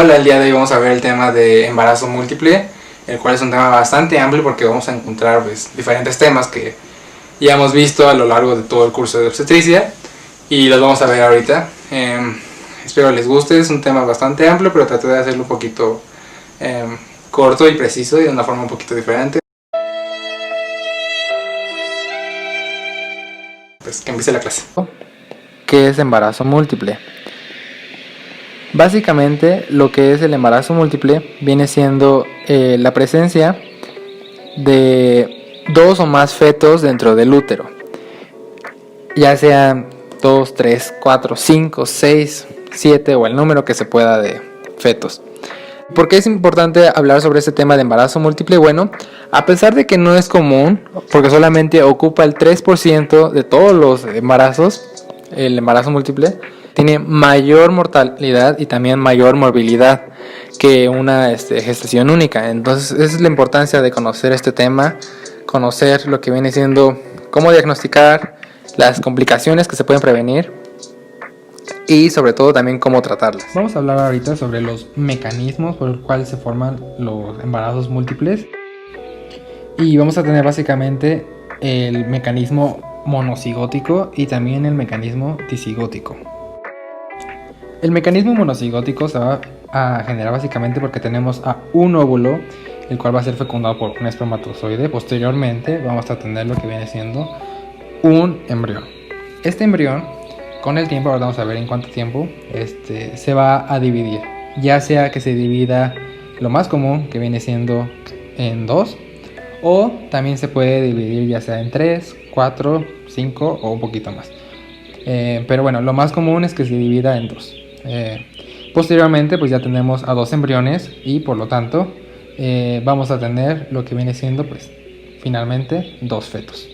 Hola, el día de hoy vamos a ver el tema de embarazo múltiple, el cual es un tema bastante amplio porque vamos a encontrar diferentes temas que ya hemos visto a lo largo de todo el curso de obstetricia y los vamos a ver ahorita. Espero les guste, es un tema bastante amplio, pero traté de hacerlo un poquito corto y preciso y de una forma un poquito diferente. Pues que empiece la clase. ¿Qué es embarazo múltiple? Básicamente, lo que es el embarazo múltiple viene siendo la presencia de 2 o más fetos dentro del útero, ya sean 2, 3, 4, 5, 6, 7 o el número que se pueda de fetos. ¿Por qué es importante hablar sobre este tema de embarazo múltiple? Bueno, a pesar de que no es común, porque solamente ocupa el 3% de todos los embarazos, el embarazo múltiple tiene mayor mortalidad y también mayor morbilidad que una gestación única. Entonces, esa es la importancia de conocer este tema, conocer lo que viene siendo cómo diagnosticar, las complicaciones que se pueden prevenir y sobre todo también cómo tratarlas. Vamos a hablar ahorita sobre los mecanismos por los cuales se forman los embarazos múltiples y vamos a tener básicamente el mecanismo monocigótico y también el mecanismo disigótico. El mecanismo monocigótico se va a generar básicamente porque tenemos a un óvulo, el cual va a ser fecundado por un espermatozoide. Posteriormente vamos a tener lo que viene siendo un embrión. Este embrión, con el tiempo, ahora vamos a ver en cuánto tiempo, se va a dividir. Ya sea que se divida lo más común, que viene siendo en 2, o también se puede dividir ya sea en 3, 4, 5 o un poquito más. Pero bueno, lo más común es que se divida en 2. Posteriormente pues ya tenemos a 2 embriones y por lo tanto vamos a tener lo que viene siendo pues finalmente 2 fetos.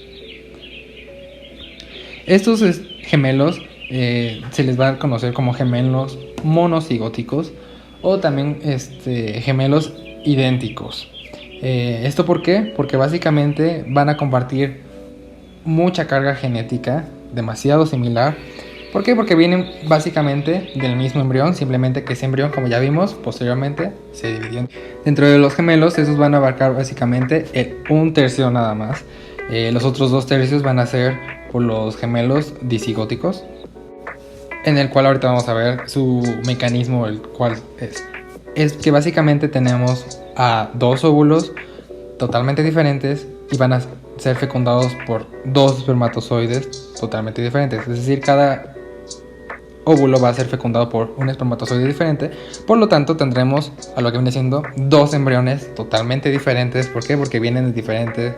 Estos gemelos se les va a conocer como gemelos monocigóticos o también gemelos idénticos. ¿Esto por qué? Porque básicamente van a compartir mucha carga genética demasiado similar. ¿Por qué? Porque vienen básicamente del mismo embrión, simplemente que ese embrión, como ya vimos, posteriormente se dividió. Dentro de los gemelos, esos van a abarcar básicamente un tercio nada más. Los otros 2 tercios van a ser por los gemelos disigóticos, en el cual ahorita vamos a ver su mecanismo, el cual es que básicamente tenemos a 2 óvulos totalmente diferentes y van a ser fecundados por 2 espermatozoides totalmente diferentes. Es decir, cada óvulo va a ser fecundado por un espermatozoide diferente. Por lo tanto, tendremos a lo que viene siendo 2 embriones totalmente diferentes. ¿Por qué? Porque vienen de diferentes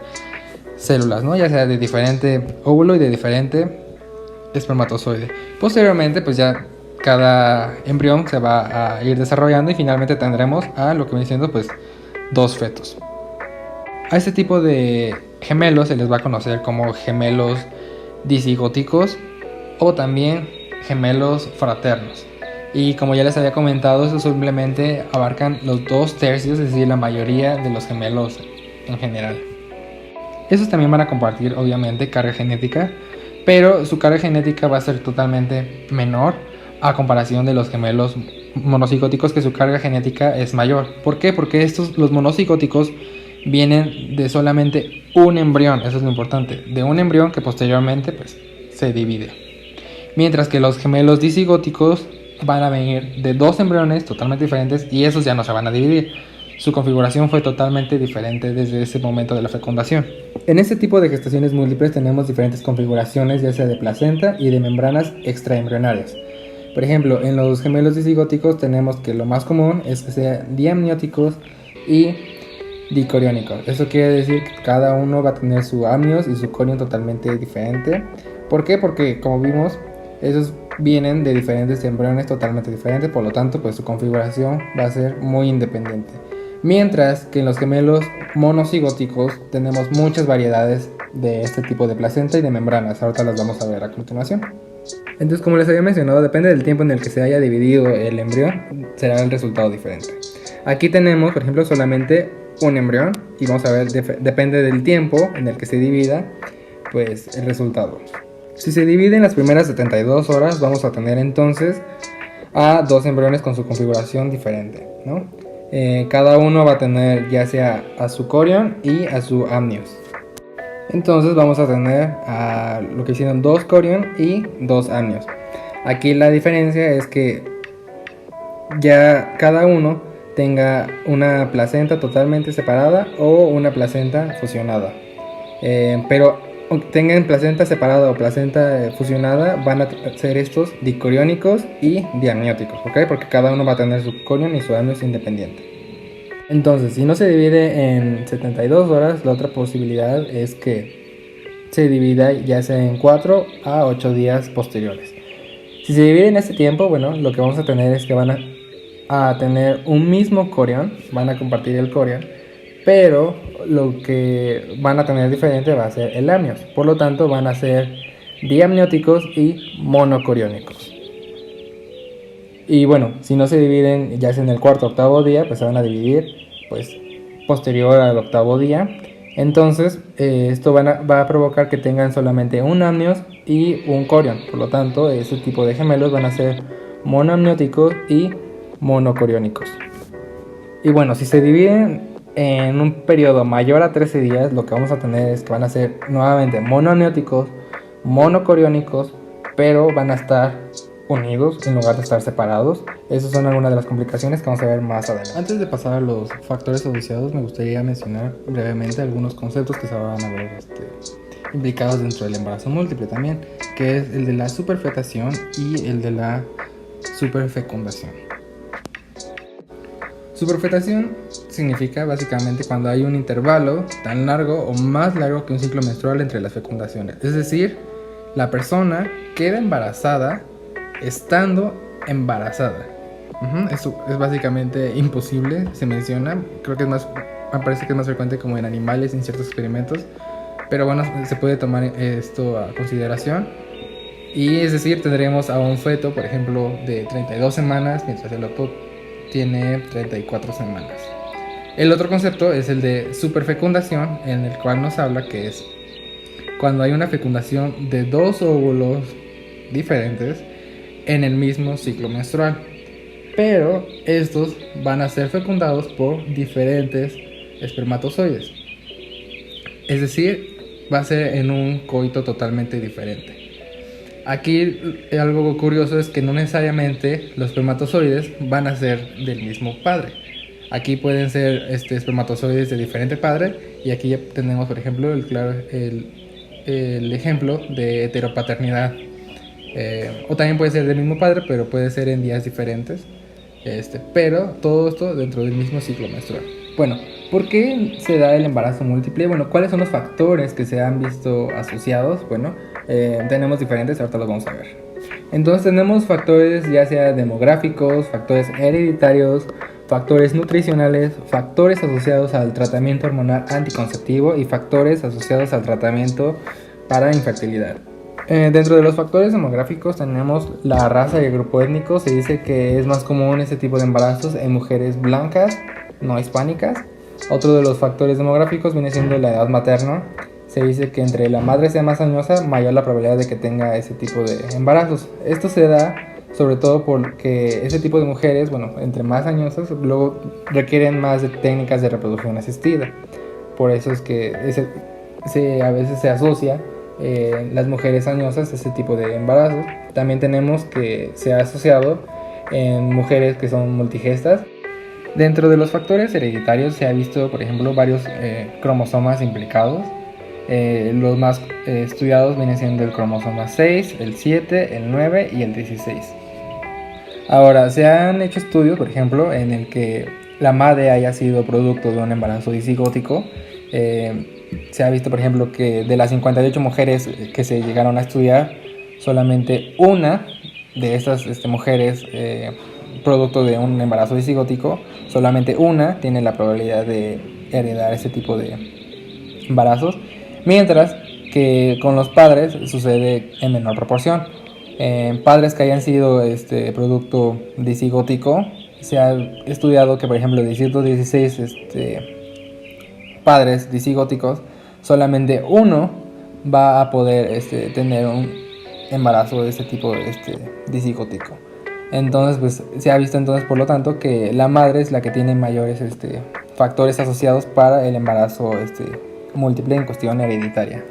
células, ¿no? Ya sea de diferente óvulo y de diferente espermatozoide. Posteriormente, pues ya cada embrión se va a ir desarrollando y finalmente tendremos a lo que viene siendo pues 2 fetos. A este tipo de gemelos se les va a conocer como gemelos disigóticos o también gemelos fraternos. Y como ya les había comentado, estos simplemente abarcan los 2 tercios, es decir, la mayoría de los gemelos en general. Estos también van a compartir obviamente carga genética, pero su carga genética va a ser totalmente menor a comparación de los gemelos monocigóticos, que su carga genética es mayor. ¿Por qué? Porque los monocigóticos vienen de solamente un embrión, eso es lo importante, de un embrión que posteriormente pues se divide. Mientras que los gemelos disigóticos van a venir de 2 embriones totalmente diferentes y esos ya no se van a dividir. Su configuración fue totalmente diferente desde ese momento de la fecundación. En este tipo de gestaciones múltiples tenemos diferentes configuraciones, ya sea de placenta y de membranas extraembrionarias. Por ejemplo, en los gemelos disigóticos tenemos que lo más común es que sean diamnióticos y dicoriónicos. Eso quiere decir que cada uno va a tener su amnios y su corion totalmente diferente. ¿Por qué? Porque como vimos, esos vienen de diferentes embriones totalmente diferentes, por lo tanto pues su configuración va a ser muy independiente. Mientras que en los gemelos monocigóticos tenemos muchas variedades de este tipo de placenta y de membranas. Ahorita las vamos a ver a continuación. Entonces, como les había mencionado, depende del tiempo en el que se haya dividido el embrión, será el resultado diferente. Aquí tenemos, por ejemplo, solamente un embrión y vamos a ver, depende del tiempo en el que se divida, pues el resultado. Si se divide en las primeras 72 horas, vamos a tener entonces a 2 embriones con su configuración diferente, ¿no? Cada uno va a tener ya sea a su corión y a su amnios. Entonces vamos a tener a lo que hicieron 2 corión y 2 amnios. Aquí la diferencia es que ya cada uno tenga una placenta totalmente separada o una placenta fusionada. Pero tengan placenta separada o placenta fusionada, van a ser estos dicoriónicos y diamnióticos, ¿ok? Porque cada uno va a tener su corión y su amnios independiente. Entonces, si no se divide en 72 horas, la otra posibilidad es que se divida ya sea en 4 a 8 días posteriores. Si se divide en este tiempo, bueno, lo que vamos a tener es que van a tener un mismo corión, van a compartir el corión, pero lo que van a tener diferente va a ser el amnios. Por lo tanto, van a ser diamnióticos y monocoriónicos. Y bueno, si no se dividen ya sea en el cuarto o octavo día, pues se van a dividir pues posterior al octavo día. Entonces esto va a provocar que tengan solamente un amnios y un corión. Por lo tanto, ese tipo de gemelos van a ser monoamnióticos y monocoriónicos. Y bueno, si se dividen en un periodo mayor a 13 días, lo que vamos a tener es que van a ser nuevamente monoamnióticos, monocoriónicos, pero van a estar unidos en lugar de estar separados. Esas son algunas de las complicaciones que vamos a ver más adelante. Antes de pasar a los factores asociados, me gustaría mencionar brevemente algunos conceptos que se van a ver implicados dentro del embarazo múltiple también, que es el de la superfetación y el de la superfecundación. Superfetación significa básicamente cuando hay un intervalo tan largo o más largo que un ciclo menstrual entre las fecundaciones. Es decir, la persona queda embarazada estando embarazada. Eso es básicamente imposible, se menciona. Creo que me parece que es más frecuente como en animales en ciertos experimentos. Pero bueno, se puede tomar esto a consideración. Y es decir, tendremos a un feto, por ejemplo, de 32 semanas, mientras el otro tiene 34 semanas. El otro concepto es el de superfecundación, en el cual nos habla que es cuando hay una fecundación de 2 óvulos diferentes en el mismo ciclo menstrual, pero estos van a ser fecundados por diferentes espermatozoides. Es decir, va a ser en un coito totalmente diferente. Aquí algo curioso es que no necesariamente los espermatozoides van a ser del mismo padre. Aquí pueden ser espermatozoides de diferente padre, y aquí ya tenemos, por ejemplo, el ejemplo de heteropaternidad. O también puede ser del mismo padre, pero puede ser en días diferentes. Pero todo esto dentro del mismo ciclo menstrual. Bueno, ¿por qué se da el embarazo múltiple? Bueno, ¿cuáles son los factores que se han visto asociados? Bueno, tenemos diferentes, ahorita los vamos a ver. Entonces tenemos factores ya sea demográficos, factores hereditarios, factores nutricionales, factores asociados al tratamiento hormonal anticonceptivo y factores asociados al tratamiento para infertilidad. Dentro de los factores demográficos tenemos la raza y el grupo étnico. Se dice que es más común este tipo de embarazos en mujeres blancas, no hispánicas. Otro de los factores demográficos viene siendo la edad materna. Se dice que entre la madre sea más añosa, mayor la probabilidad de que tenga ese tipo de embarazos. Esto se da sobre todo porque ese tipo de mujeres, bueno, entre más añosas, luego requieren más de técnicas de reproducción asistida. Por eso es que a veces se asocia las mujeres añosas ese tipo de embarazos. También tenemos que se ha asociado en mujeres que son multigestas. Dentro de los factores hereditarios se ha visto, por ejemplo, varios cromosomas implicados. Los más estudiados vienen siendo el cromosoma 6, el 7, el 9 y el 16. Ahora, se han hecho estudios, por ejemplo, en el que la madre haya sido producto de un embarazo disigótico. Se ha visto, por ejemplo, que de las 58 mujeres que se llegaron a estudiar, solamente una de estas mujeres producto de un embarazo disigótico, solamente una tiene la probabilidad de heredar ese tipo de embarazos, mientras que con los padres sucede en menor proporción. Padres que hayan sido producto disigótico, se ha estudiado que, por ejemplo, de 116 padres disigóticos, solamente uno va a poder tener un embarazo de este tipo disigótico. Entonces, pues se ha visto entonces, por lo tanto, que la madre es la que tiene mayores factores asociados para el embarazo múltiple en cuestión hereditaria.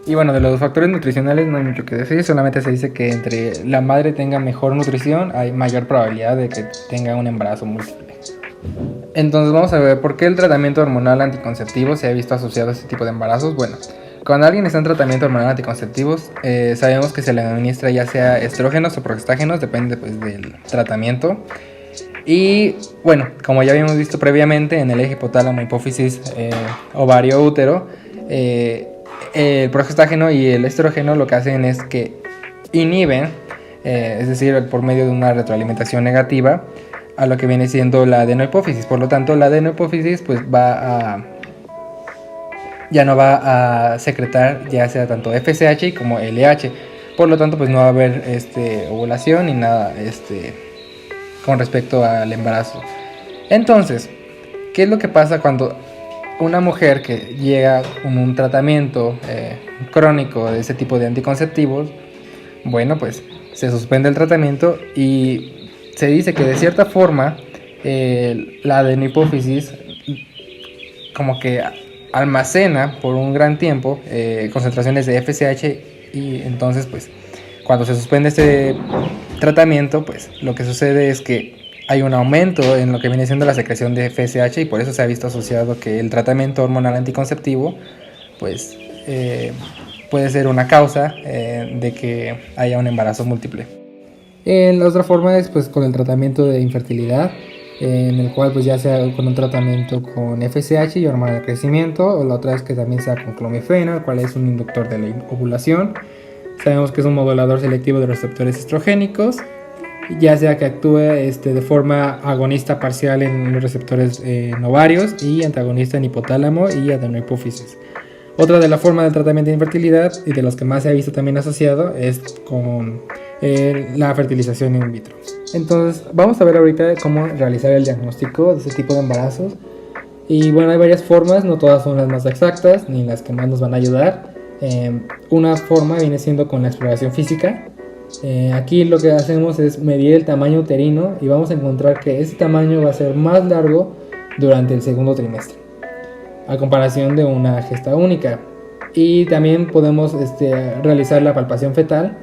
Y bueno, de los factores nutricionales no hay mucho que decir, solamente se dice que entre la madre tenga mejor nutrición hay mayor probabilidad de que tenga un embarazo múltiple. Entonces vamos a ver por qué el tratamiento hormonal anticonceptivo se ha visto asociado a este tipo de embarazos. Bueno, cuando alguien está en tratamiento hormonal anticonceptivos, sabemos que se le administra ya sea estrógenos o progestágenos, depende pues del tratamiento. Y bueno, como ya habíamos visto previamente, en el eje hipotálamo, hipófisis, ovario, útero, el progestágeno y el estrógeno lo que hacen es que inhiben, es decir, por medio de una retroalimentación negativa, a lo que viene siendo la adenohipófisis. Por lo tanto, la adenohipófisis pues ya no va a secretar ya sea tanto FSH como LH. Por lo tanto, pues no va a haber ovulación ni nada con respecto al embarazo. Entonces, ¿qué es lo que pasa cuando una mujer que llega con un tratamiento crónico de ese tipo de anticonceptivos? Bueno, pues se suspende el tratamiento y se dice que de cierta forma la adenohipófisis como que almacena por un gran tiempo concentraciones de FSH, y entonces pues cuando se suspende este tratamiento pues lo que sucede es que hay un aumento en lo que viene siendo la secreción de FSH, y por eso se ha visto asociado que el tratamiento hormonal anticonceptivo pues puede ser una causa de que haya un embarazo múltiple. La otra forma es pues con el tratamiento de infertilidad, en el cual pues ya sea con un tratamiento con FSH y hormona de crecimiento, o la otra es que también sea con clomifeno, el cual es un inductor de la ovulación. Sabemos que es un modulador selectivo de receptores estrogénicos, ya sea que actúe de forma agonista parcial en los receptores en ovarios y antagonista en hipotálamo y adenohipófisis. Otra de las formas de tratamiento de infertilidad, y de los que más se ha visto también asociado, es con la fertilización in vitro. Entonces vamos a ver ahorita cómo realizar el diagnóstico de este tipo de embarazos. Y bueno, hay varias formas, no todas son las más exactas ni las que más nos van a ayudar. Una forma viene siendo con la exploración física. Aquí lo que hacemos es medir el tamaño uterino y vamos a encontrar que ese tamaño va a ser más largo durante el segundo trimestre, a comparación de una gesta única. Y también podemos realizar la palpación fetal,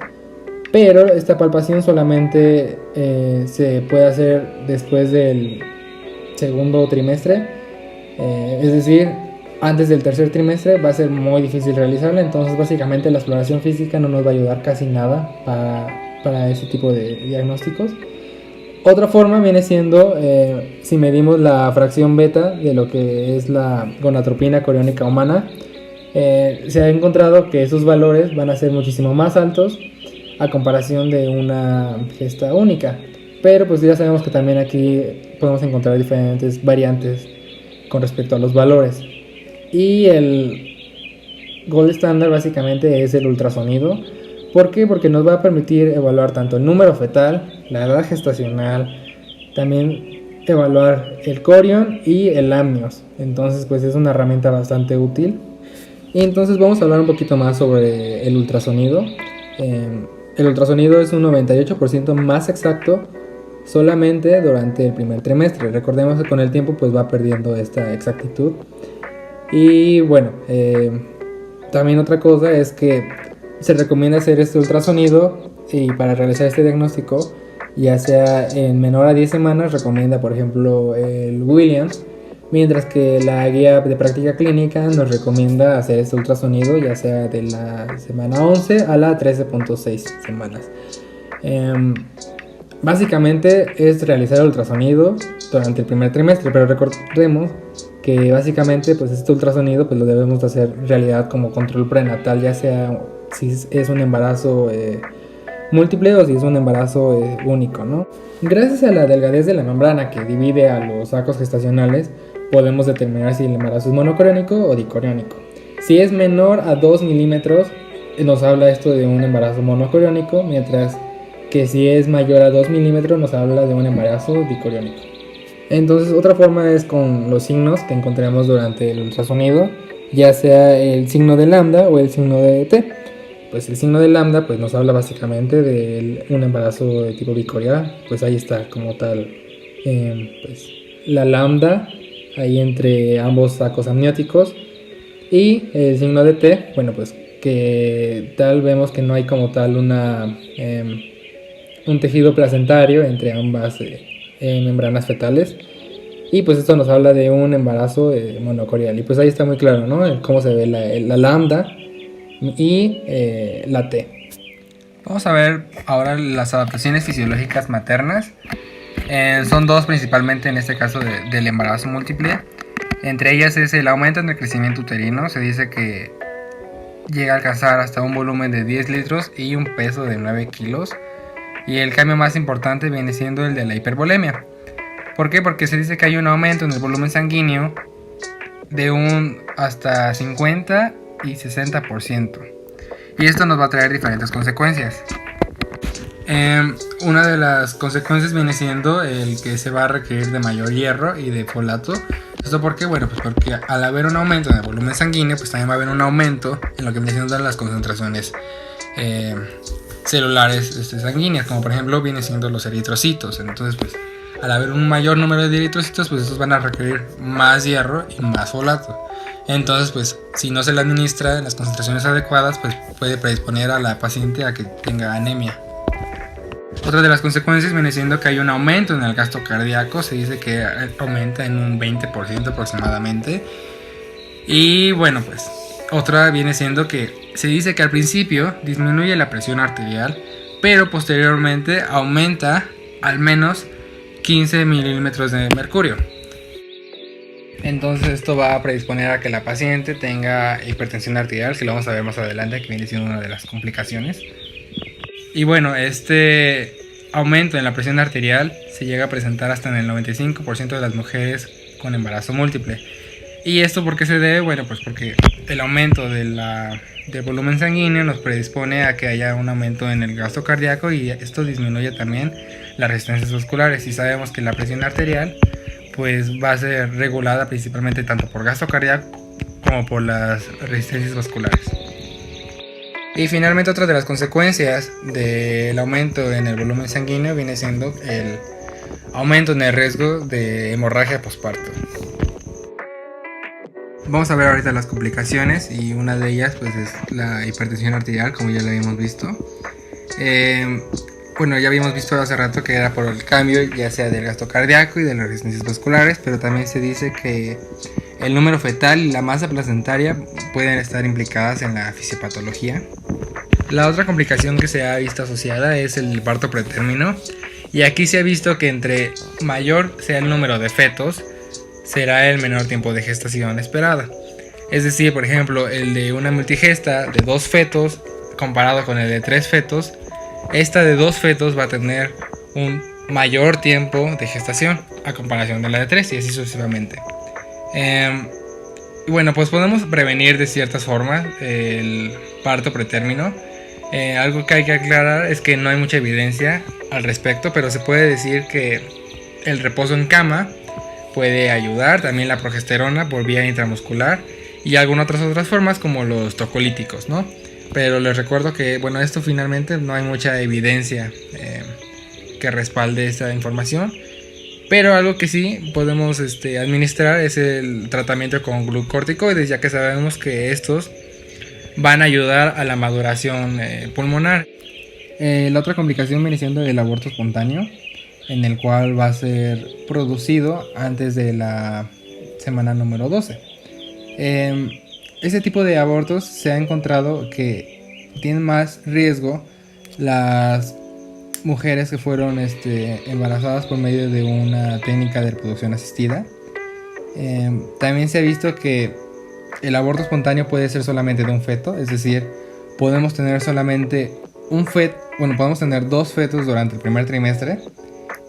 pero esta palpación solamente se puede hacer después del segundo trimestre, es decir, antes del tercer trimestre va a ser muy difícil realizarla. Entonces básicamente la exploración física no nos va a ayudar casi nada para ese tipo de diagnósticos. Otra forma viene siendo si medimos la fracción beta de lo que es la gonadotropina coriónica humana. Se ha encontrado que esos valores van a ser muchísimo más altos a comparación de una gesta única, pero pues ya sabemos que también aquí podemos encontrar diferentes variantes con respecto a los valores. Y el gold standard básicamente es el ultrasonido. ¿Por qué? Porque nos va a permitir evaluar tanto el número fetal, la edad gestacional, también evaluar el corión y el amnios. Entonces pues es una herramienta bastante útil. Y entonces vamos a hablar un poquito más sobre el ultrasonido. El ultrasonido es un 98% más exacto solamente durante el primer trimestre. Recordemos que con el tiempo pues va perdiendo esta exactitud. Y bueno, también otra cosa es que se recomienda hacer este ultrasonido, y para realizar este diagnóstico, ya sea en menor a 10 semanas, recomienda por ejemplo el Williams, mientras que la guía de práctica clínica nos recomienda hacer este ultrasonido ya sea de la semana 11 a la 13.6 semanas. Básicamente es realizar el ultrasonido durante el primer trimestre, pero recordemos que básicamente pues este ultrasonido pues lo debemos de hacer realidad como control prenatal, ya sea si es un embarazo múltiple o si es un embarazo único, ¿no? Gracias a la delgadez de la membrana que divide a los sacos gestacionales, podemos determinar si el embarazo es monocoriónico o dicoriónico. Si es menor a 2 milímetros, nos habla esto de un embarazo monocoriónico, mientras que si es mayor a 2 milímetros nos habla de un embarazo dicoriónico. Entonces otra forma es con los signos que encontramos durante el ultrasonido, ya sea el signo de lambda o el signo de T. pues el signo de lambda pues nos habla básicamente de un embarazo de tipo bicorial. Pues ahí está como tal, pues la lambda ahí entre ambos sacos amnióticos. Y el signo de T, bueno, pues que tal vemos que no hay como tal un tejido placentario entre ambas membranas fetales. Y pues esto nos habla de un embarazo monocorial. Y pues ahí está muy claro, ¿no? Cómo se ve la lambda y la T. Vamos a ver ahora las adaptaciones fisiológicas maternas. Son dos principalmente en este caso del embarazo múltiple. Entre ellas es el aumento en el crecimiento uterino. Se dice que llega a alcanzar hasta un volumen de 10 litros y un peso de 9 kilos. Y el cambio más importante viene siendo el de la hipervolemia. ¿Por qué? Porque se dice que hay un aumento en el volumen sanguíneo de un hasta 50 y 60%. Y esto nos va a traer diferentes consecuencias. Una de las consecuencias viene siendo el que se va a requerir de mayor hierro y de folato. ¿Esto por qué? Bueno, pues porque al haber un aumento en el volumen sanguíneo, pues también va a haber un aumento en lo que viene siendo las concentraciones celulares sanguíneas, como por ejemplo viene siendo los eritrocitos. Entonces, pues al haber un mayor número de eritrocitos, pues estos van a requerir más hierro y más folato. Entonces, pues si no se le administra en las concentraciones adecuadas, pues puede predisponer a la paciente a que tenga anemia. Otra de las consecuencias viene siendo que hay un aumento en el gasto cardíaco. Se dice que aumenta en un 20% aproximadamente. Y bueno, pues otra viene siendo que se dice que al principio disminuye la presión arterial, pero posteriormente aumenta al menos 15 milímetros de mercurio. Entonces esto va a predisponer a que la paciente tenga hipertensión arterial, que lo vamos a ver más adelante, que viene siendo una de las complicaciones. Y bueno, este aumento en la presión arterial se llega a presentar hasta en el 95% de las mujeres con embarazo múltiple. ¿Y esto por qué se debe? Bueno, pues porque el aumento del volumen sanguíneo nos predispone a que haya un aumento en el gasto cardíaco, y esto disminuye también las resistencias vasculares. Y sabemos que la presión arterial pues va a ser regulada principalmente tanto por gasto cardíaco como por las resistencias vasculares. Y finalmente, otra de las consecuencias del aumento en el volumen sanguíneo viene siendo el aumento en el riesgo de hemorragia posparto. Vamos a ver ahorita las complicaciones, y una de ellas pues es la hipertensión arterial, como ya lo habíamos visto. Bueno, ya habíamos visto hace rato que era por el cambio ya sea del gasto cardíaco y de las resistencias vasculares, pero también se dice que el número fetal y la masa placentaria pueden estar implicadas en la fisiopatología. La otra complicación que se ha visto asociada es el parto pretérmino, y aquí se ha visto que entre mayor sea el número de fetos, será el menor tiempo de gestación esperada. Es decir, por ejemplo, el de una multigesta de 2 fetos comparado con el de 3 fetos, esta de 2 fetos va a tener un mayor tiempo de gestación a comparación de la de 3, y así sucesivamente. Bueno, pues podemos prevenir de ciertas formas el parto pretérmino. Algo que hay que aclarar es que no hay mucha evidencia al respecto, pero se puede decir que el reposo en cama puede ayudar, también la progesterona por vía intramuscular y algunas otras formas como los tocolíticos, ¿no? Pero les recuerdo que, bueno, esto finalmente no hay mucha evidencia que respalde esta información. Pero algo que sí podemos administrar es el tratamiento con glucorticoides, ya que sabemos que estos van a ayudar a la maduración pulmonar. La otra complicación viene siendo el aborto espontáneo, en el cual va a ser producido antes de la semana número 12. Ese tipo de abortos se ha encontrado que tienen más riesgo las mujeres que fueron embarazadas por medio de una técnica de reproducción asistida. También se ha visto que el aborto espontáneo puede ser solamente de un feto, es decir, podemos tener solamente podemos tener 2 fetos durante el primer trimestre,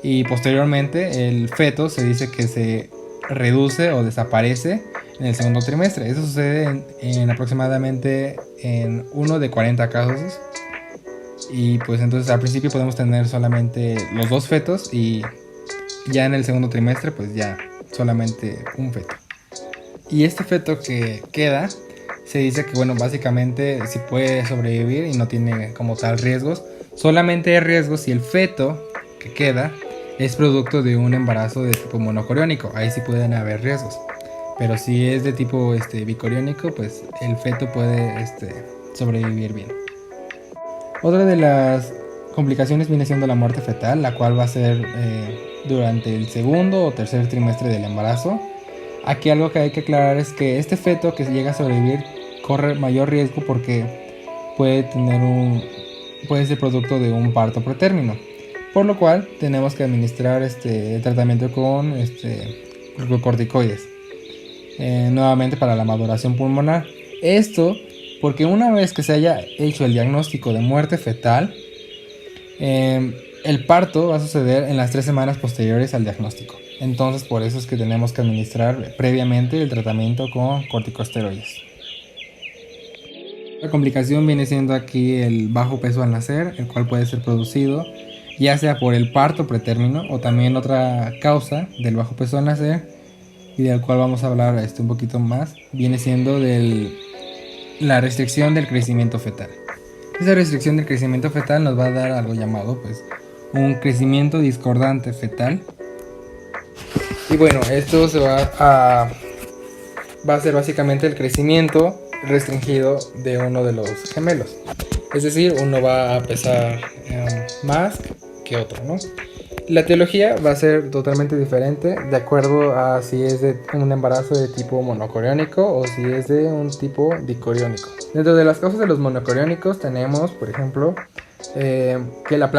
y posteriormente el feto se dice que se reduce o desaparece en el segundo trimestre. Eso sucede en aproximadamente en 1 de 40 casos. Y pues entonces al principio podemos tener solamente los 2 fetos, y ya en el segundo trimestre pues ya solamente un feto. Y este feto que queda se dice que, bueno, básicamente sí puede sobrevivir y no tiene como tal riesgos. Solamente hay riesgos si el feto que queda es producto de un embarazo de tipo monocoriónico. Ahí sí pueden haber riesgos. Pero si es de tipo bicoriónico, pues el feto puede sobrevivir bien. Otra de las complicaciones viene siendo la muerte fetal, la cual va a ser durante el segundo o tercer trimestre del embarazo. Aquí algo que hay que aclarar es que este feto que llega a sobrevivir corre mayor riesgo porque puede ser producto de un parto pretérmino, por lo cual tenemos que administrar tratamiento con glucocorticoides, nuevamente para la maduración pulmonar. Esto porque una vez que se haya hecho el diagnóstico de muerte fetal, el parto va a suceder en las 3 semanas posteriores al diagnóstico. Entonces por eso es que tenemos que administrar previamente el tratamiento con corticosteroides. La complicación viene siendo aquí el bajo peso al nacer, el cual puede ser producido ya sea por el parto pretérmino o también otra causa del bajo peso al nacer, y del cual vamos a hablar un poquito más, viene siendo la restricción del crecimiento fetal. Esa restricción del crecimiento fetal nos va a dar algo llamado un crecimiento discordante fetal. Y bueno, esto va a ser básicamente el crecimiento restringido de uno de los gemelos. Es decir, uno va a pesar más que otro, ¿no? La etiología va a ser totalmente diferente de acuerdo a si es de un embarazo de tipo monocoriónico o si es de un tipo dicoriónico. Dentro de las causas de los monocoriónicos tenemos, por ejemplo, que la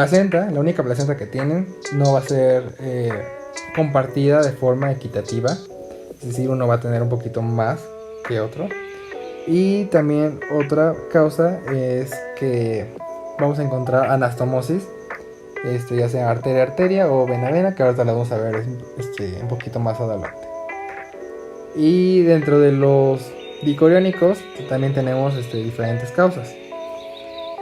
única placenta que tienen, no va a ser compartida de forma equitativa. Es decir, uno va a tener un poquito más que otro. Y también otra causa es que vamos a encontrar anastomosis, ya sea arteria o vena, que ahorita la vamos a ver un poquito más adelante. Y dentro de los dicoriónicos también tenemos diferentes causas.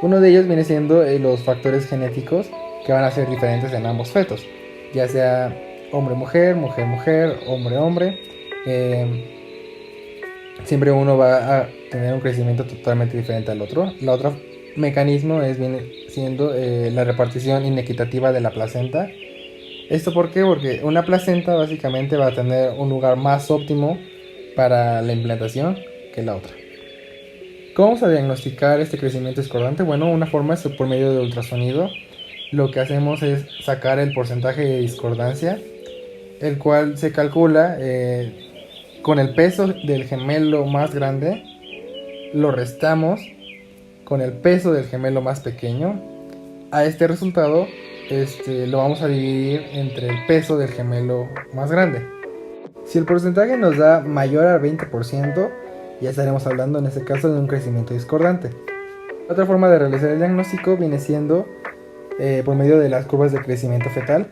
Uno de ellos viene siendo los factores genéticos, que van a ser diferentes en ambos fetos, ya sea hombre-mujer, mujer-mujer, hombre-hombre. Siempre uno va a tener un crecimiento totalmente diferente al otro. La otra mecanismo viene siendo la repartición inequitativa de la placenta. ¿Esto por qué? Porque una placenta básicamente va a tener un lugar más óptimo para la implantación que la otra. ¿Cómo vamos a diagnosticar este crecimiento discordante? Bueno, una forma es por medio de ultrasonido. Lo que hacemos es sacar el porcentaje de discordancia, el cual se calcula con el peso del gemelo más grande, lo restamos con el peso del gemelo más pequeño. A este resultado lo vamos a dividir entre el peso del gemelo más grande. Si el porcentaje nos da mayor al 20%, ya estaremos hablando en este caso de un crecimiento discordante. Otra forma de realizar el diagnóstico viene siendo por medio de las curvas de crecimiento fetal.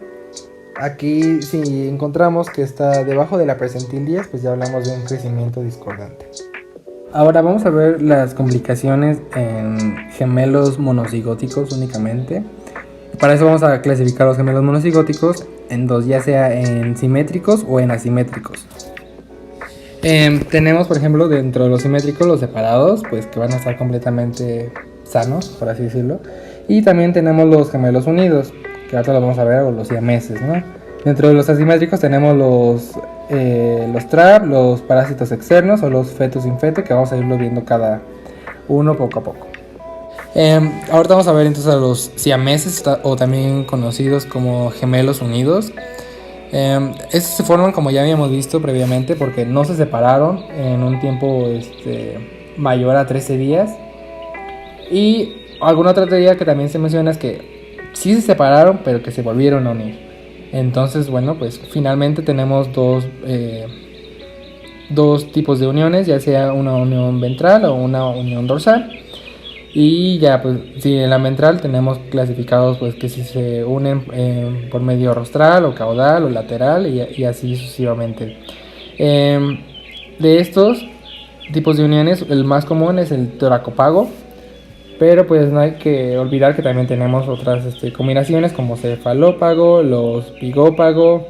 Aquí si encontramos que está debajo de la percentil 10, pues ya hablamos de un crecimiento discordante. Ahora vamos a ver las complicaciones en gemelos monocigóticos únicamente. Para eso vamos a clasificar los gemelos monocigóticos en dos, ya sea en simétricos o en asimétricos. Tenemos, por ejemplo, dentro de los simétricos, los separados, pues que van a estar completamente sanos, por así decirlo. Y también tenemos los gemelos unidos, que ahora los vamos a ver, o los siameses, ¿no? Dentro de los asimétricos tenemos los TRAP, los parásitos externos o los fetus in fete, que vamos a irlo viendo cada uno poco a poco. Ahorita vamos a ver entonces a los siameses, o también conocidos como gemelos unidos. Estos se forman, como ya habíamos visto previamente, porque no se separaron en un tiempo mayor a 13 días. Y alguna otra teoría que también se menciona es que sí se separaron, pero que se volvieron a unir. Entonces, bueno, pues finalmente tenemos dos tipos de uniones, ya sea una unión ventral o una unión dorsal. Y ya, pues, si en la ventral tenemos clasificados, pues, que si se unen por medio rostral o caudal o lateral y así sucesivamente. De estos tipos de uniones, el más común es el toracópago, pero pues no hay que olvidar que también tenemos otras combinaciones como cefalópago, los bigópago,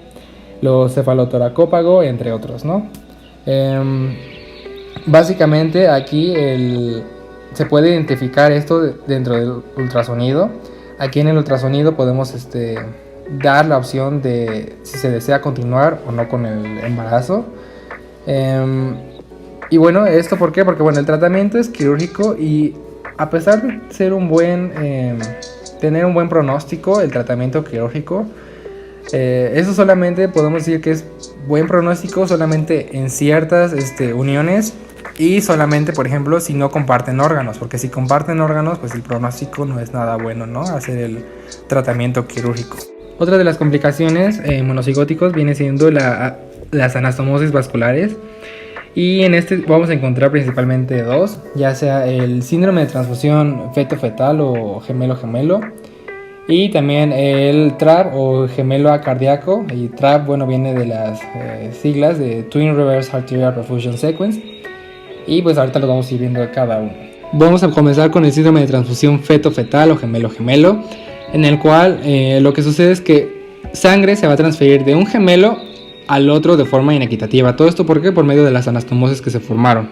los cefalotoracópago, entre otros, ¿no? Básicamente aquí se puede identificar esto dentro del ultrasonido. Aquí en el ultrasonido podemos dar la opción de si se desea continuar o no con el embarazo. Y bueno, ¿esto por qué? Porque bueno, el tratamiento es quirúrgico y a pesar de ser tener un buen pronóstico, el tratamiento quirúrgico, eso solamente podemos decir que es buen pronóstico solamente en ciertas uniones y solamente, por ejemplo, si no comparten órganos, porque si comparten órganos, pues el pronóstico no es nada bueno, ¿no? Hacer el tratamiento quirúrgico. Otra de las complicaciones monocigóticos viene siendo las anastomosis vasculares. Y en este vamos a encontrar principalmente dos, ya sea el síndrome de transfusión feto-fetal o gemelo-gemelo, y también el TRAP o gemelo acardíaco. Y TRAP, bueno, viene de las siglas de Twin Reverse Arterial Perfusion Sequence. Y pues ahorita lo vamos a ir viendo cada uno. Vamos a comenzar con el síndrome de transfusión feto-fetal o gemelo-gemelo, en el cual lo que sucede es que sangre se va a transferir de un gemelo al otro de forma inequitativa. Todo esto ¿por qué? Por medio de las anastomosis que se formaron.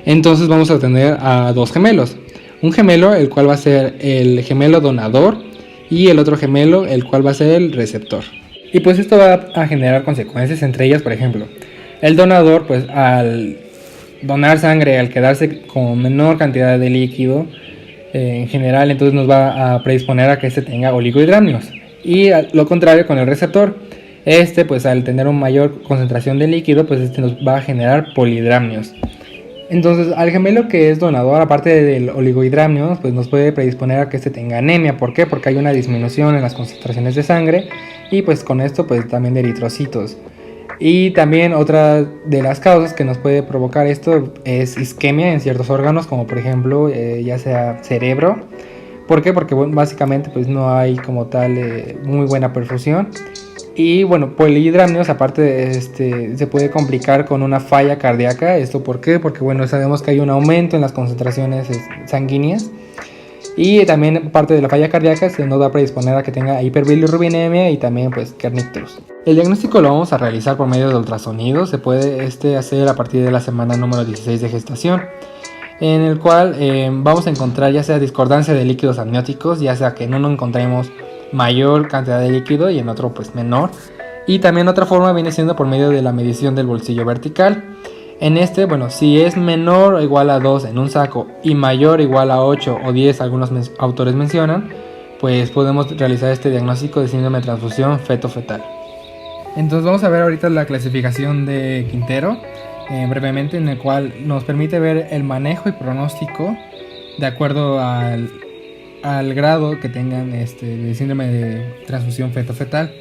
Entonces vamos a tener a dos gemelos. Un gemelo, el cual va a ser el gemelo donador, y el otro gemelo, el cual va a ser el receptor. Y pues esto va a generar consecuencias, entre ellas, por ejemplo, el donador, pues al donar sangre, al quedarse con menor cantidad de líquido, en general, entonces nos va a predisponer a que tenga oligohidramnios. Y lo contrario con el receptor. Pues al tener una mayor concentración de líquido, pues nos va a generar polihidramnios. Entonces, al gemelo que es donador, aparte del oligohidramnios, pues nos puede predisponer a que tenga anemia. ¿Por qué? Porque hay una disminución en las concentraciones de sangre y pues con esto pues también de eritrocitos. Y también otra de las causas que nos puede provocar esto es isquemia en ciertos órganos, como por ejemplo ya sea cerebro. ¿Por qué? Porque bueno, básicamente pues no hay como tal muy buena perfusión. Y bueno, polihidramnios aparte se puede complicar con una falla cardíaca. ¿Esto por qué? Porque bueno, sabemos que hay un aumento en las concentraciones sanguíneas. Y también parte de la falla cardíaca se nos va a predisponer a que tenga hiperbilirrubinemia y también pues kernicterus. El diagnóstico lo vamos a realizar por medio de ultrasonido. Se puede hacer a partir de la semana número 16 de gestación, en el cual vamos a encontrar ya sea discordancia de líquidos amnióticos, ya sea que en uno encontremos mayor cantidad de líquido y en otro pues menor. Y también otra forma viene siendo por medio de la medición del bolsillo vertical. En bueno, si es menor o igual a 2 en un saco y mayor o igual a 8 o 10, algunos autores mencionan, pues podemos realizar este diagnóstico de síndrome de transfusión feto-fetal. Entonces vamos a ver ahorita la clasificación de Quintero, brevemente, en el cual nos permite ver el manejo y pronóstico de acuerdo al grado que tengan de síndrome de transfusión feto-fetal.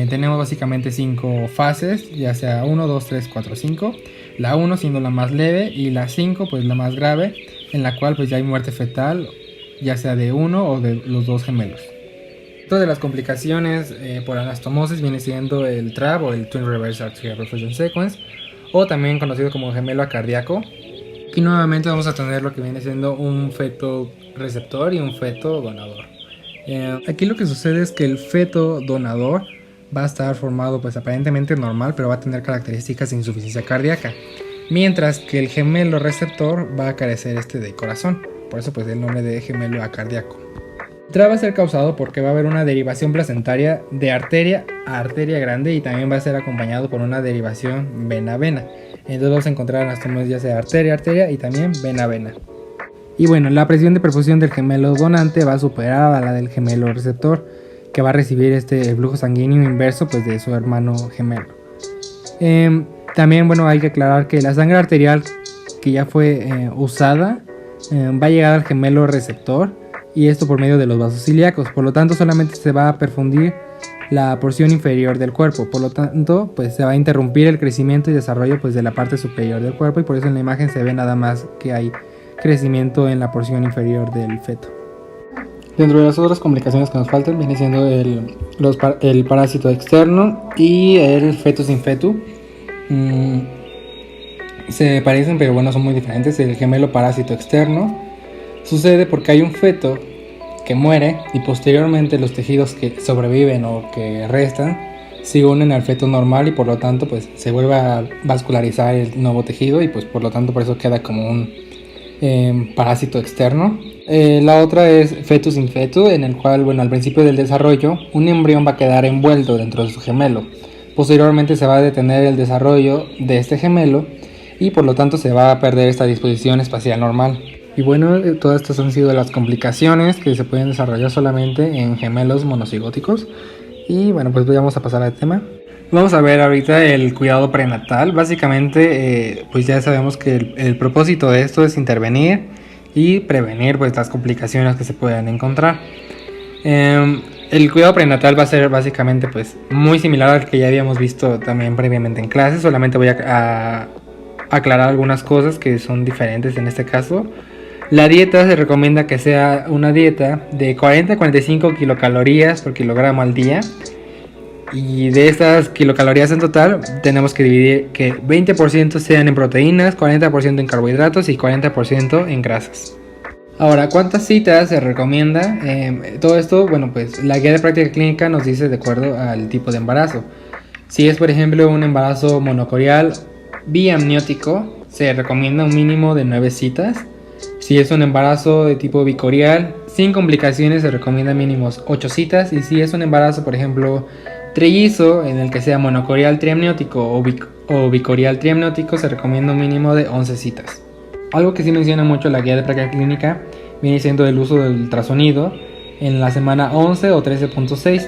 Tenemos básicamente 5 fases, ya sea 1, 2, 3, 4, 5. La 1 siendo la más leve y la 5 pues la más grave, en la cual pues ya hay muerte fetal, ya sea de uno o de los dos gemelos. Otra de las complicaciones por anastomosis viene siendo el TRAP o el Twin Reverse Arterial Perfusion Sequence, o también conocido como gemelo acardíaco. Aquí nuevamente vamos a tener lo que viene siendo un feto receptor y un feto donador. Aquí lo que sucede es que el feto donador va a estar formado pues aparentemente normal, pero va a tener características de insuficiencia cardíaca, mientras que el gemelo receptor va a carecer de corazón. Por eso pues el nombre de gemelo acardíaco. El TRAP va a ser causado porque va a haber una derivación placentaria de arteria a arteria grande, y también va a ser acompañado por una derivación vena-vena. Entonces vamos a encontrar anastomosis ya sea arteria-arteria y también vena-vena. Y bueno, la presión de perfusión del gemelo donante va a superar a la del gemelo receptor, que va a recibir el flujo sanguíneo inverso pues de su hermano gemelo. También bueno, hay que aclarar que la sangre arterial que ya fue usada va a llegar al gemelo receptor, y esto por medio de los vasos ilíacos. Por lo tanto solamente se va a perfundir la porción inferior del cuerpo, por lo tanto pues se va a interrumpir el crecimiento y desarrollo pues de la parte superior del cuerpo, y por eso en la imagen se ve nada más que hay crecimiento en la porción inferior del feto. Dentro de las otras complicaciones que nos faltan viene siendo el parásito externo y el fetus in fetu. Se parecen, pero bueno, son muy diferentes. El gemelo parásito externo sucede porque hay un feto que muere y posteriormente los tejidos que sobreviven o que restan se unen al feto normal y por lo tanto pues se vuelve a vascularizar el nuevo tejido y pues por lo tanto por eso queda como un parásito externo. La otra es fetus in fetu, en el cual, bueno, al principio del desarrollo, un embrión va a quedar envuelto dentro de su gemelo. Posteriormente se va a detener el desarrollo de este gemelo y por lo tanto se va a perder esta disposición espacial normal. Y bueno, todas estas han sido las complicaciones que se pueden desarrollar solamente en gemelos monocigóticos. Y bueno, pues vamos a pasar al tema. Vamos a ver ahorita el cuidado prenatal. Básicamente, pues ya sabemos que el propósito de esto es intervenir y prevenir pues las complicaciones que se puedan encontrar. El cuidado prenatal va a ser básicamente pues muy similar al que ya habíamos visto también previamente en clase. Solamente voy a aclarar algunas cosas que son diferentes en este caso. La dieta se recomienda que sea una dieta de 40 a 45 kilocalorías por kilogramo al día. Y de estas kilocalorías en total tenemos que dividir que 20% sean en proteínas, 40% en carbohidratos y 40% en grasas. Ahora, ¿cuántas citas se recomienda? Todo esto, bueno, pues la guía de práctica clínica nos dice de acuerdo al tipo de embarazo. Si es, por ejemplo, un embarazo monocorial biamniótico, se recomienda un mínimo de 9 citas. Si es un embarazo de tipo bicorial, sin complicaciones, se recomienda mínimos 8 citas. Y si es un embarazo, por ejemplo, trillizo, en el que sea monocorial triamniótico o bicorial triamniótico, se recomienda un mínimo de 11 citas. Algo que sí menciona mucho la guía de práctica clínica viene siendo el uso del ultrasonido en la semana 11 o 13.6.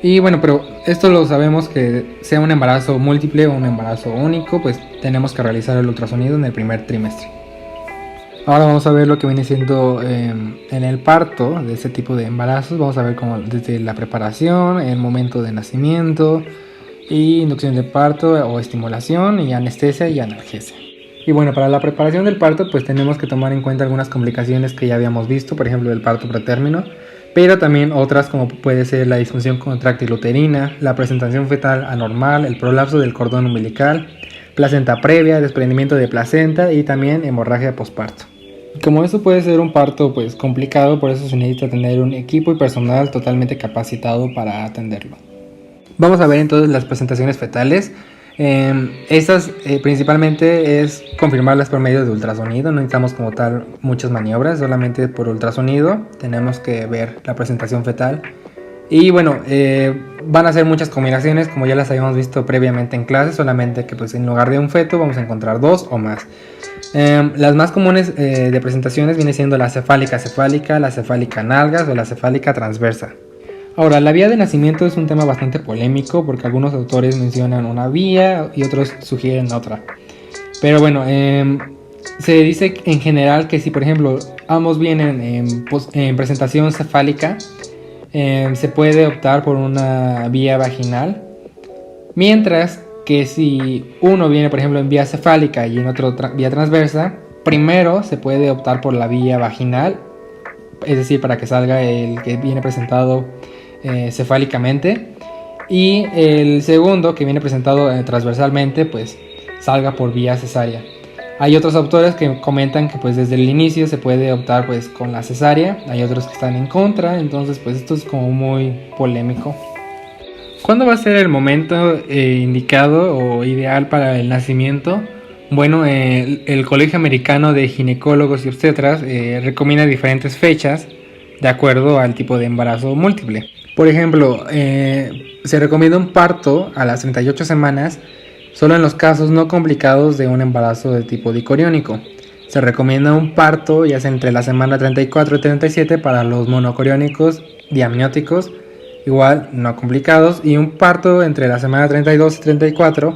Y bueno, pero esto lo sabemos, que sea un embarazo múltiple o un embarazo único, pues tenemos que realizar el ultrasonido en el primer trimestre. Ahora vamos a ver lo que viene siendo en el parto de este tipo de embarazos. Vamos a ver cómo desde la preparación, el momento de nacimiento, y inducción de parto o estimulación, y anestesia y analgesia. Y bueno, para la preparación del parto pues tenemos que tomar en cuenta algunas complicaciones que ya habíamos visto, por ejemplo el parto pretérmino, pero también otras como puede ser la disfunción contráctil uterina, la presentación fetal anormal, el prolapso del cordón umbilical, placenta previa, desprendimiento de placenta y también hemorragia posparto. Como esto puede ser un parto pues complicado, por eso se necesita tener un equipo y personal totalmente capacitado para atenderlo. Vamos a ver entonces las presentaciones fetales. Estas principalmente es confirmarlas por medio de ultrasonido. No necesitamos como tal muchas maniobras, solamente por ultrasonido tenemos que ver la presentación fetal. Y bueno, van a ser muchas combinaciones como ya las habíamos visto previamente en clase, solamente que pues en lugar de un feto vamos a encontrar 2 o más. Las más comunes de presentaciones viene siendo la cefálica cefálica, la cefálica nalgas o la cefálica transversa. Ahora, la vía de nacimiento es un tema bastante polémico porque algunos autores mencionan una vía y otros sugieren otra. Pero bueno, se dice en general que si por ejemplo ambos vienen en presentación cefálica, se puede optar por una vía vaginal, mientras que si uno viene por ejemplo en vía cefálica y en otro vía transversa, primero se puede optar por la vía vaginal, es decir, para que salga el que viene presentado cefálicamente, y el segundo que viene presentado transversalmente pues salga por vía cesárea. Hay otros autores que comentan que pues desde el inicio se puede optar pues con la cesárea, hay otros que están en contra, entonces pues esto es como muy polémico. ¿Cuándo va a ser el momento indicado o ideal para el nacimiento? Bueno, el Colegio Americano de Ginecólogos y Obstetras recomienda diferentes fechas de acuerdo al tipo de embarazo múltiple. Por ejemplo, se recomienda un parto a las 38 semanas solo en los casos no complicados de un embarazo de tipo dicoriónico. Se recomienda un parto ya sea entre la semana 34 y 37 para los monocoriónicos diamnióticos, igual no complicados, y un parto entre la semana 32 y 34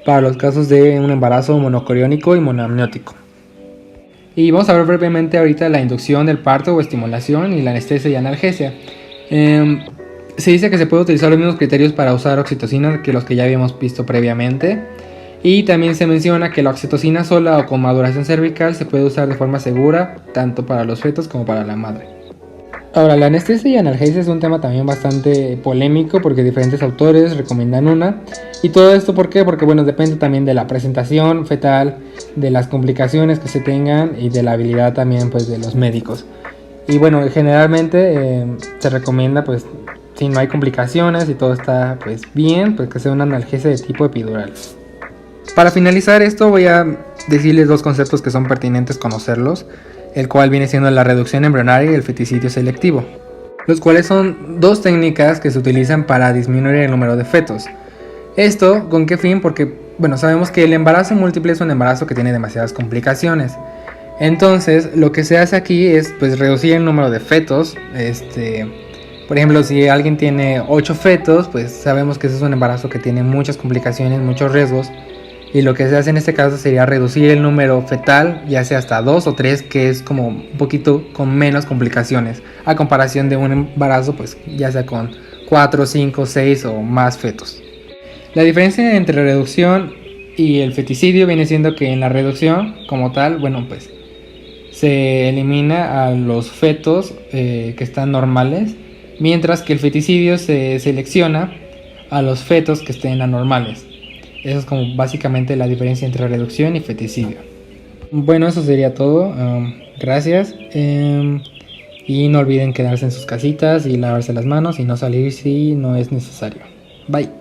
para los casos de un embarazo monocoriónico y monoamniótico. Y vamos a ver brevemente ahorita la inducción del parto o estimulación y la anestesia y analgesia. Se dice que se puede utilizar los mismos criterios para usar oxitocina que los que ya habíamos visto previamente. Y también se menciona que la oxitocina sola o con maduración cervical se puede usar de forma segura tanto para los fetos como para la madre. Ahora, la anestesia y analgesia es un tema también bastante polémico porque diferentes autores recomiendan una. ¿Y todo esto por qué? Porque bueno, depende también de la presentación fetal, de las complicaciones que se tengan y de la habilidad también pues de los médicos. Y bueno, generalmente se recomienda pues si no hay complicaciones y todo está pues bien, pues que sea una analgesia de tipo epidural. Para finalizar esto voy a decirles dos conceptos que son pertinentes conocerlos, el cual viene siendo la reducción embrionaria y el feticidio selectivo, los cuales son dos técnicas que se utilizan para disminuir el número de fetos. ¿Esto con qué fin? Porque bueno, sabemos que el embarazo múltiple es un embarazo que tiene demasiadas complicaciones. Entonces, lo que se hace aquí es pues reducir el número de fetos. Por ejemplo, si alguien tiene 8 fetos, pues sabemos que ese es un embarazo que tiene muchas complicaciones, muchos riesgos. Y lo que se hace en este caso sería reducir el número fetal, ya sea hasta 2 o 3, que es como un poquito con menos complicaciones, a comparación de un embarazo, pues ya sea con 4, 5, 6 o más fetos. La diferencia entre reducción y el feticidio viene siendo que en la reducción, como tal, bueno, pues se elimina a los fetos que están normales, mientras que el feticidio se selecciona a los fetos que estén anormales. Eso es como básicamente la diferencia entre reducción y feticidio. Bueno, eso sería todo. Gracias. Y no olviden quedarse en sus casitas y lavarse las manos y no salir si no es necesario. Bye.